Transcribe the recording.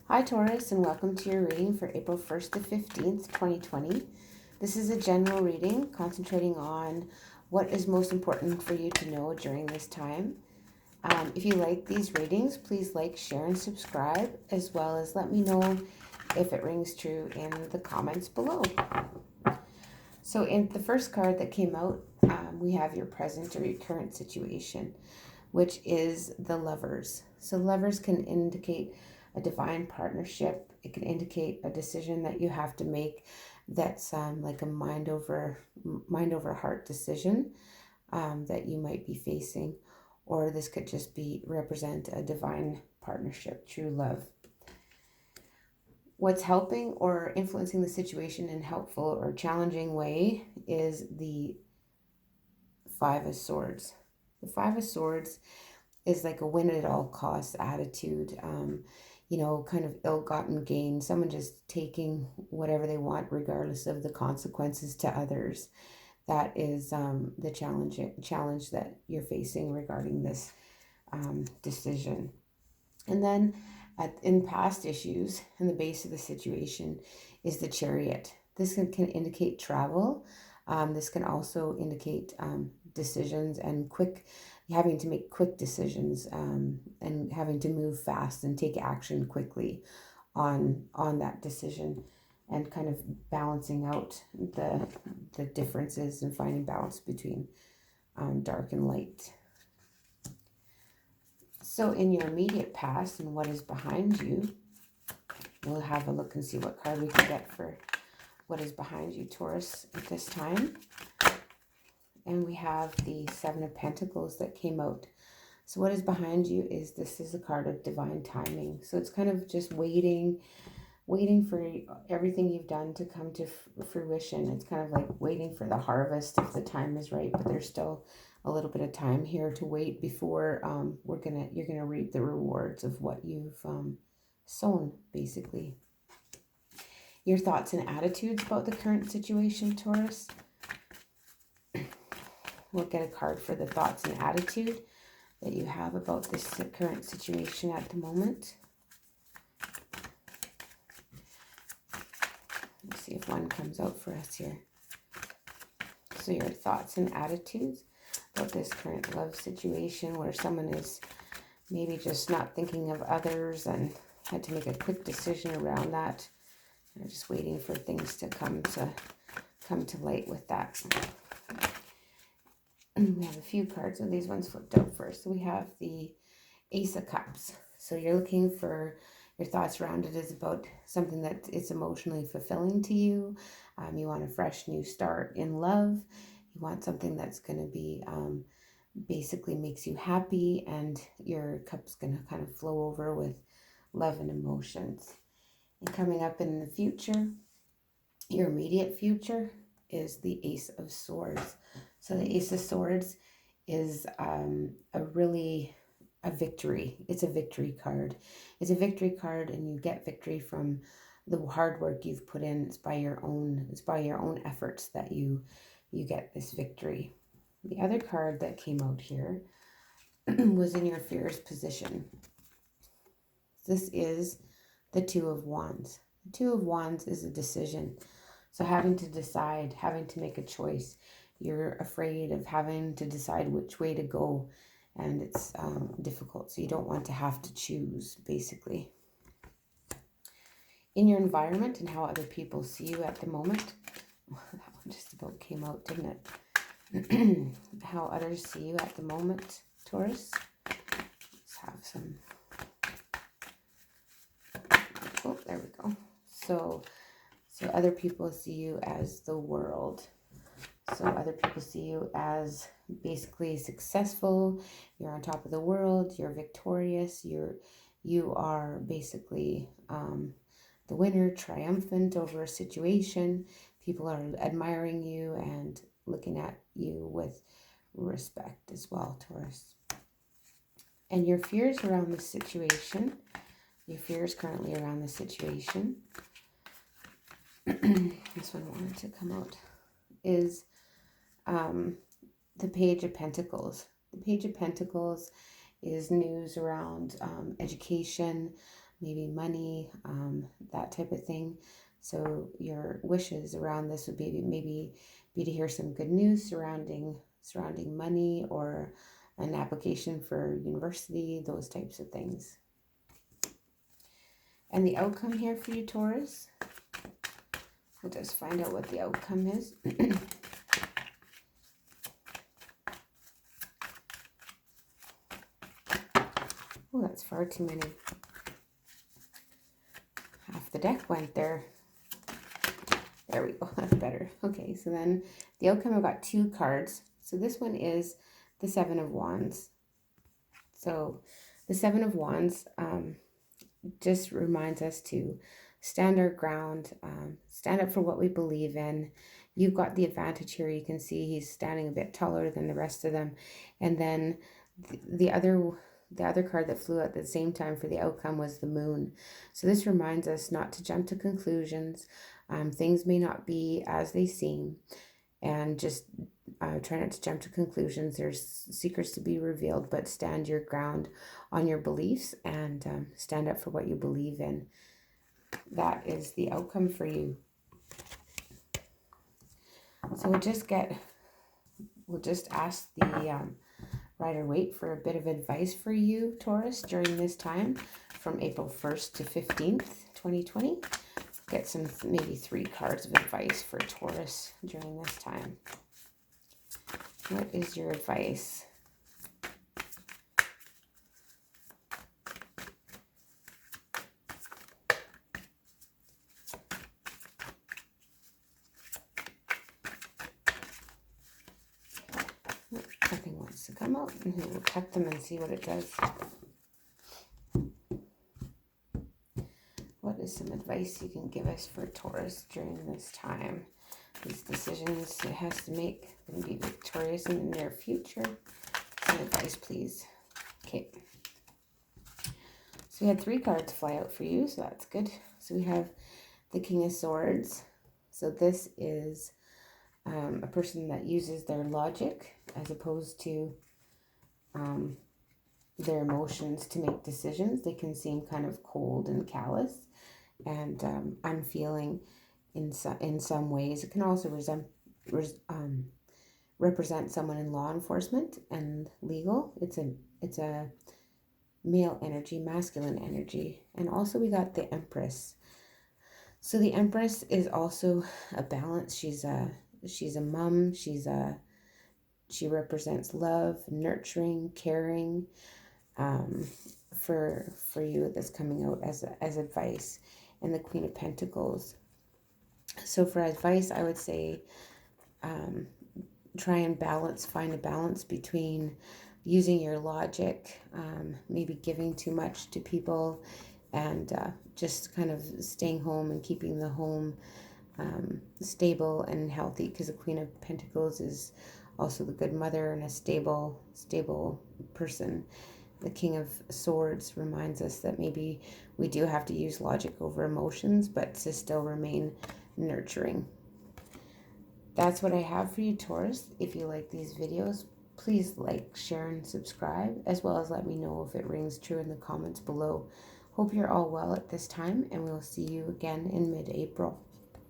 Hi Taurus, and welcome to your reading for April 1st to 15th, 2020. This is a general reading concentrating on what is most important for you to know during this time. If you like these readings, please like, share, and subscribe, as well as let me know if it rings true in the comments below. So in the first card that came out, we have your present or your current situation, which is the Lovers. So lovers can indicate a divine partnership. It can indicate a decision that you have to make that's like a mind over heart decision that you might be facing, or this could just be represent a divine partnership, true love. What's helping or influencing the situation in helpful or challenging way is the Five of Swords. The Five of Swords is like a win at all costs attitude, kind of ill-gotten gain, someone just taking whatever they want regardless of the consequences to others. That is the challenge that you're facing regarding this decision. And then in past issues, in the base of the situation is the Chariot. This can indicate travel. This can also indicate decisions and having to make quick decisions, and having to move fast and take action quickly on that decision, and kind of balancing out the differences and finding balance between dark and light. So in your immediate past and what is behind you, we'll have a look and see what card we can get for what is behind you, Taurus, at this time. And we have the Seven of Pentacles that came out. So what is behind you is this is a card of divine timing. So it's kind of just waiting for everything you've done to come to fruition. It's kind of like waiting for the harvest if the time is right, but there's still a little bit of time here to wait before you're gonna reap the rewards of what you've sown, basically. Your thoughts and attitudes about the current situation, Taurus. We'll get a card for the thoughts and attitude that you have about this current situation at the moment. Let's see if one comes out for us here. So your thoughts and attitudes about this current love situation where someone is maybe just not thinking of others and had to make a quick decision around that. They're just waiting for things to come to light with that. And we have a few cards, and these ones flipped out first. So we have the Ace of Cups. So you're looking for your thoughts around it is about something that is emotionally fulfilling to you. You want a fresh new start in love. You want something that's going to be basically makes you happy, and your cup's going to kind of flow over with love and emotions. And coming up in the future, your immediate future, is the Ace of Swords. So the Ace of Swords is a victory. It's a victory card. It's a victory card, and you get victory from the hard work you've put in. It's by your own efforts that you get this victory. The other card that came out here was in your fears position. This is the Two of Wands. The Two of Wands is a decision. So having to decide, having to make a choice. You're afraid of having to decide which way to go, and it's difficult. So you don't want to have to choose, basically. In your environment and how other people see you at the moment. That one just about came out, didn't it? How others see you at the moment, Taurus. Let's have some. Oh, there we go. So other people see you as the world. So other people see you as basically successful. You're on top of the world. You're victorious. You are basically the winner, triumphant over a situation. People are admiring you and looking at you with respect as well, Taurus. And your fears around the situation. Your fears currently around the situation. This one wanted to come out. Is the Page of Pentacles. The Page of Pentacles is news around education, maybe money, that type of thing. So your wishes around this would be maybe be to hear some good news surrounding money or an application for university, those types of things. And the outcome here for you, Taurus, we'll just find out what the outcome is. Oh, that's far too many. Half the deck went there. There we go, that's better. Okay, so then the outcome, I've got 2 cards. So this one is the 7 of Wands. So the 7 of Wands just reminds us to stand our ground, stand up for what we believe in. You've got the advantage here. You can see he's standing a bit taller than the rest of them. And then the other card that flew out at the same time for the outcome was the Moon. So this reminds us not to jump to conclusions. Things may not be as they seem, and just try not to jump to conclusions. There's secrets to be revealed, but stand your ground on your beliefs and stand up for what you believe in. That is the outcome for you. So we'll just ask the Rider-Waite for a bit of advice for you, Taurus, during this time from April 1st to 15th, 2020. Get some, maybe 3 cards of advice for Taurus during this time. What is your advice? Nothing wants to come out. We'll cut them and see what it does. What is some advice you can give us for Taurus during this time? These decisions it has to make and be victorious in the near future. Some advice, please. Okay. So we had 3 cards fly out for you, so that's good. So we have the King of Swords. So this is a person that uses their logic as opposed to their emotions to make decisions. They can seem kind of cold and callous and unfeeling in some ways. It can also represent someone in law enforcement and legal. It's a male energy, masculine energy. And also we got the Empress. So the Empress is also a balance. She's a mom. She represents love, nurturing, caring, for you, that's coming out as advice. And the Queen of Pentacles. So for advice, I would say try and find a balance between using your logic, maybe giving too much to people, and just kind of staying home and keeping the home stable and healthy, because the Queen of Pentacles is also the good mother and a stable person. The King of Swords reminds us that maybe we do have to use logic over emotions, but to still remain nurturing. That's what I have for you, Taurus. If you like these videos, please like, share, and subscribe, as well as let me know if it rings true in the comments below. Hope you're all well at this time, and we'll see you again in mid-April.